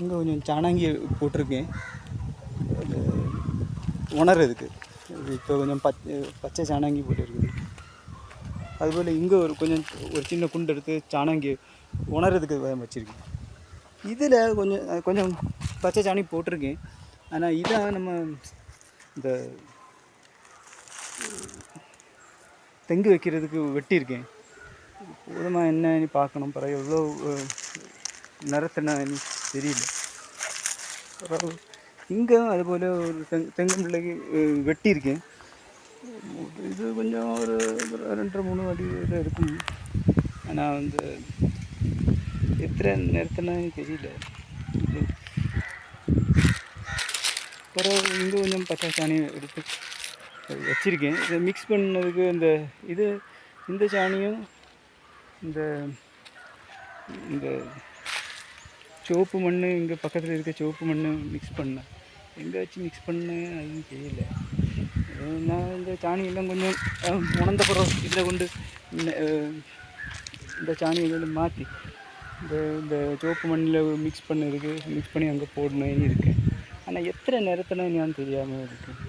இங்கே கொஞ்சம் சாணாங்கி போட்டிருக்கேன் அது உணர்றதுக்கு. இப்போ கொஞ்சம் பச்சை சாணாங்கி போட்டுருக்குது. அதுபோல் இங்கே ஒரு சின்ன குண்டு எடுத்து சாணாங்கி உணர்றதுக்கு வச்சுருக்கேன். இதில் கொஞ்சம் பச்சை சாணி போட்டிருக்கேன். ஆனால் இதான் நம்ம இந்த தெங்கு வைக்கிறதுக்கு வெட்டியிருக்கேன். போதுமாக என்னன்னு பார்க்கணும். பிறகு எவ்வளோ நிறத்தினு தெரியல. பிறகு இங்கே அதுபோல் ஒரு தெங்கு பிள்ளைக்கு வெட்டியிருக்கேன். இது கொஞ்சம் ஒரு 2-3 அடி இதில் இருக்கும். ஆனால் எத்தனை நிறத்தினு தெரியல. பிறகு இங்கே கொஞ்சம் பச்சை சாணி எடுத்து வச்சுருக்கேன். இதை மிக்ஸ் பண்ணதுக்கு இந்த சாணியும் இந்த சிவப்பு மண், இங்கே பக்கத்தில் இருக்க சிவப்பு மண் மிக்ஸ் பண்ணேன். எங்கே வச்சு மிக்ஸ் பண்ணேன் அதுவும் தெரியல. நான் இந்த சாணியெல்லாம் கொஞ்சம் உணர்ந்த பிறகு இதில் கொண்டு இந்த சாணியை கொண்டு மாற்றி இந்த சிவப்பு மண்ணில் மிக்ஸ் பண்ணி அங்கே போடணும்னு இருக்கேன். ஆனால் எத்தனை நேரத்தில் நான் தெரியாமல் இருக்குது.